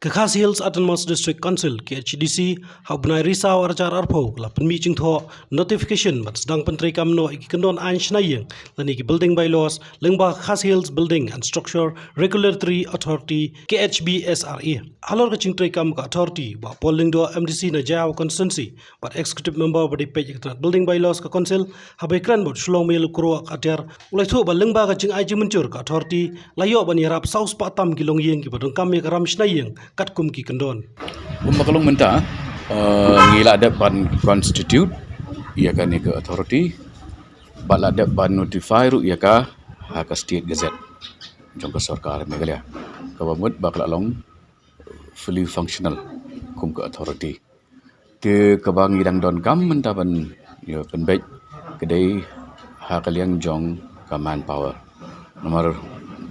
KHBSRA Hills Autonomous District Council KHDC habnai risau arjar arpau la penmi jingtho notification mat sedang penteri kamno iki kendon an shna ïing lani ki building bylaws lyngba KHBSRA Hills Building and Structure Regulatory Authority KHBSRA halor ka jingtri kam ka authority ba polling do MDC na jaw constituency but executive member body page ka building bylaws ka council habekran bot shlong mel kro ater ulai thu ba lyngba ka jing ai jimuncur ka authority layo ban yarap saus patam kilong ïing ki bodong kam ka ram shna ïing kat kum ki kendon Makalong menta ngila ada ban constitute ia kan ke authority bala ada ban notify ru ia ka state gazette jong ka sarkar Meghalaya kabamut bakla long fully functional kum ke authority te kabang idang don kam menta ban ya penbet kedai kaliang jong ka manpower nomor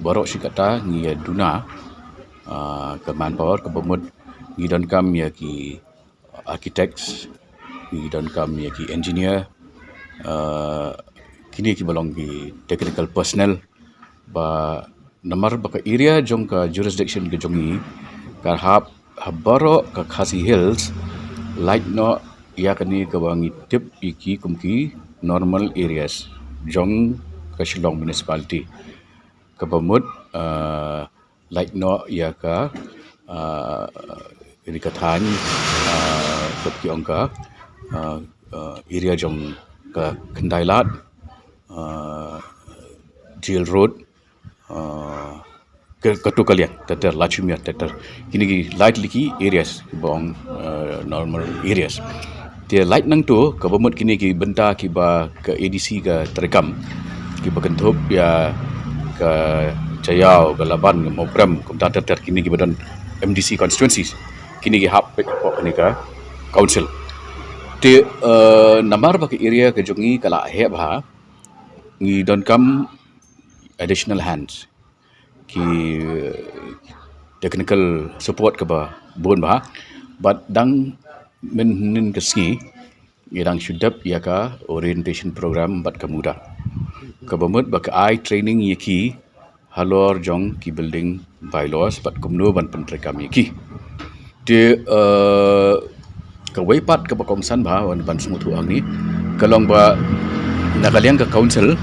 borok sikata ngia duna ke manpower ke pemud ngidon kam ya ki architects ngidon kam ya ki engineer kini ki balong ki technical personnel ba namar ba ka area jong ka jurisdiction ke jongi kar habaro ka KHBSRA Hills like no ya kani ka bangi tip iki kumki normal areas jong ka Shillong municipality ka pemud like no ya ka ini kathan ke angka area jong ka Kendailat Jail Road ke kalian teter lachumia teter kini light liki areas bong normal areas dia light nang tu kabamut kini ki benta ki ba ke ADC ka terekam ki bakentup ya ke Jayau, Galaban, Mopram, Kumta Ter kini ki badan MDC constituencies kini ki hap pek kini ka council te namar baki area ke jongi kala he bha ngi don kam additional hands ki technical support ke ba bon ba but dang men ke ski ngidang shudap ya ka orientation program bat kamuda kabamut bak ai training yaki halor jong ki building bylaws pat kumno ban pentri kami ki de ka weipat ka bakongsan ba wan ban smutu ang ni kalong ba nakaliang ka council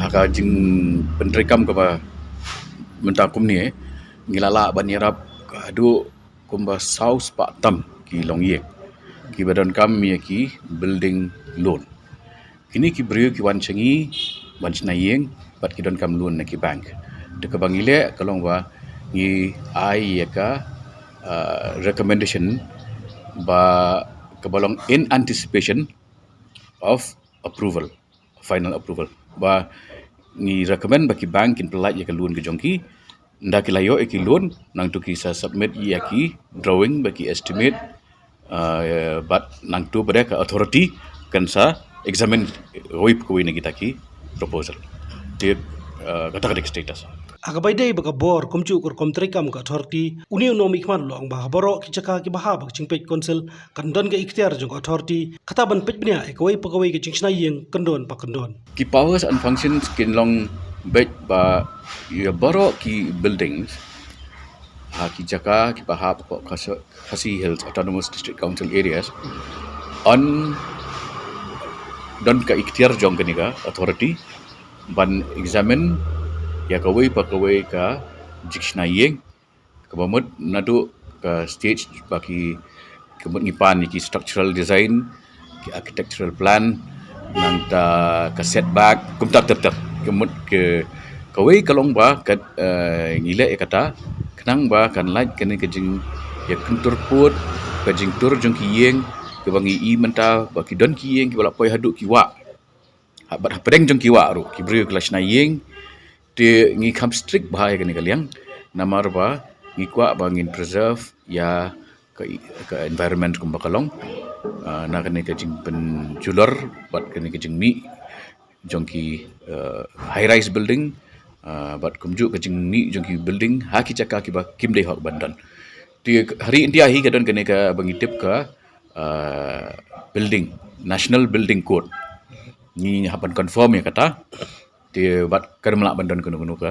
haka jing pentri kam ka ba mentakum ni ngilala ban yarap adu kumba saus pa tam ki long ye ki badan kam ye ki building loan kini ki brio ki wan changi wan shna ïing pat ki don kam loan na ki bank de ka bangile kalong wa ni ai ya ka recommendation ba kabalong in anticipation of approval final approval ba ni recommend ba ki bank in pelai ya ka loan ke jongki nda ki layo ki loan nang tu ki sa submit ya ki drawing ba ki estimate but nang tu pada ka authority kan sa examine wip ko ni kita ki proposal dia kata status agabai dei baka bor komchu kur komtri kam ka authority uni nomik man long ba boro ki chaka ki baha bak chingpet council kandon ke ikhtiar jong authority kata ban pet bnia ekoi pakawai ke chingshna ïing kandon pa kandon ki powers and functions kin long bet ba ya boro ki buildings ki jaka ki baha ko KHBSRA Hills Autonomous District Council areas on don ka ikhtiar jong kenika authority ban examine ya kawai pakawai ka jikshna ïing kabamut nadu ka stage baki kemut ngipan ki structural design ki architectural plan nang ta ka setback kumta ter kemut ke kawai kalong ba kat ngile kata kenang ba kan light kene ke jing ya kentur put ka jing tur jong ki ïing ke bangi I menta baki don ki ïing ki bala poi haduk ki wa habat pedeng jong ki wa ru ki brio klashna ïing te ngi kam strict bahaya kani kaliang namar ba ngi kwa ba ngin preserve ya ka environment kum bakalong na kani ka jing pen julor bat kani ka jing mi jongki high rise building bat kumju ka jing mi jongki building haki chaka ki ba kim dei hok bandan ti hari india hi ka don kani ka bangitip ka building national building code ni hapan confirm ya kata dia bat kadang melak bandan kena ka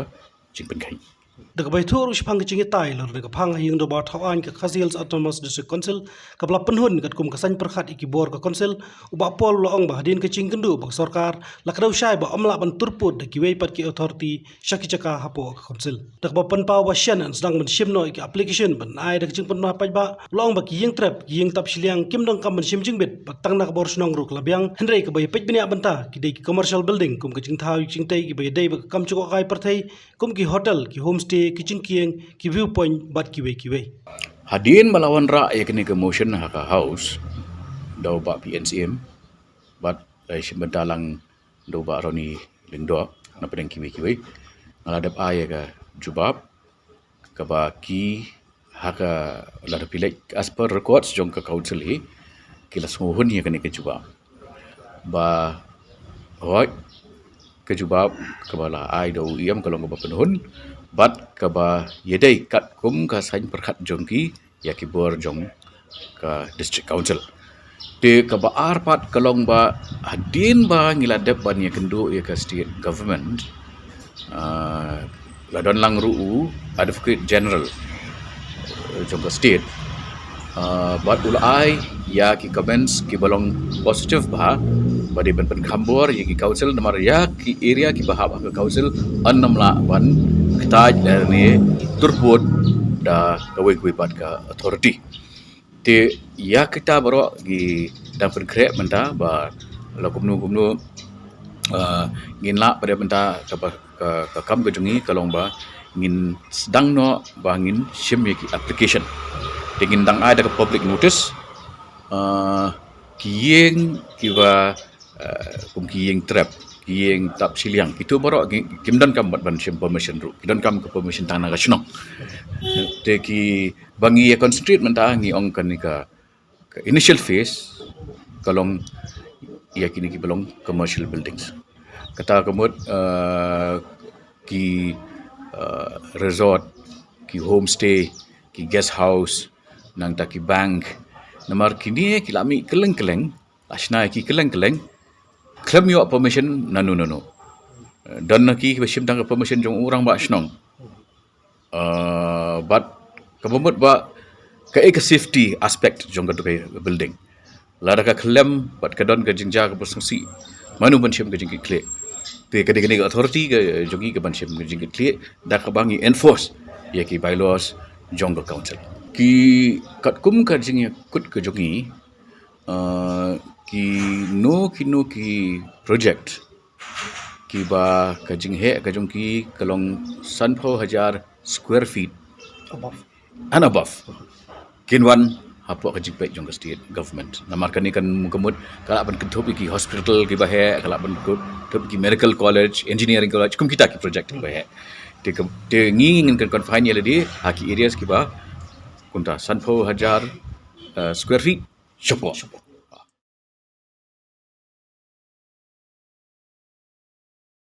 jing pen kai Daga bai thu rush phang chingi tai lor daga phang hing do ba thawan ka khasils autonomous district council ka bla penhun kat kum ka san perkhat iki bor ka council uba pol lo ong ba hadin ka chingkendu ba sarkar lakrau shai ba amla ban turput da ki wei pat ki authority shaki chaka hapo ka council daga ba pan paw ba shan an sedang ban shim no iki application ban ai daga ching pan ma pai ba lo ong ba ki ying trap ki ying tap shiliang kim dong kam ban shim jing bet ba tang na ka bor snong ruk labyang hendrei ka bai pej bini abanta ki dei ki commercial building kum ka ching thau ching tai ki bai dei ba kam chuko kai parthai kum ki hotel ki homestay ki jingïakren ki viewpoint bat ki wei Hadin melawan ra ya kini ke motion haka house dau ba PNCM bat bentalang dau ba roni lingdo na pedang kiwi ngaladap ay ka jubab ka ba ki haka ladap pilek as per records jong ka council hi kila suhun ya kini ke jubab ba hoi ke jubab ka ba la ai dau iam kalau ngaba penhun bat ka ba yedai kat kum ka sain perkhat jongki ya ki bor jong ka district council te ka ba arpat kalong ba hadin ba ngiladap ban ya kendu ya ka state government ladon lang ruu advocate general jong ka state bat ulai ya ki comments ki balong positive ba badi ban khambor ya ki council namar ya ki area ki bahab ka council annam la ban ketaj dari turput da kawai pat ka authority te ya kita baro gi dan perkrek menta ba la kumnu ngin la pada menta ka kam ke jungi kalong ba ngin sedang no ba ngin shim ki application te ngin dang ada ke public notice kiyeng ki ba kum kiyeng trap yang tap siliang itu baru kimdan kam ban shim permission ru kimdan kam ke permission tanah ka shnong te ki bangi ya concentrate menta ngi ong kan ni ka initial phase kalong ya kini ki belong commercial buildings kata kemud ki resort ki homestay ki guest house nang ta ki bank namar kini ki lami keleng-keleng shna ki keleng-keleng claim your permission nanu dan naki besim tang permission jong orang ba shnong but kabumut ba ka ek safety aspect jong ka building la da ka claim but ka don ka jingja ka persungsi manu ban shim ka jing kle te ka de authority ka jogi ka ban shim ka jing kle da ka bangi enforce ya ki bylaws jong ka council ki kat kum ka jing kut ka jogi ki no ki project ki ba kajing he kajong ki kalong 100,000 square feet and above kinwan hapo kajing pe jong state government namar kan ikan kemud kala ban ketop ki hospital ki ba he kala ban ketop ki medical college engineering college kum kita ki project ki ba he te nging kan confine ledi haki areas ki ba kunta 100,000 square feet shopo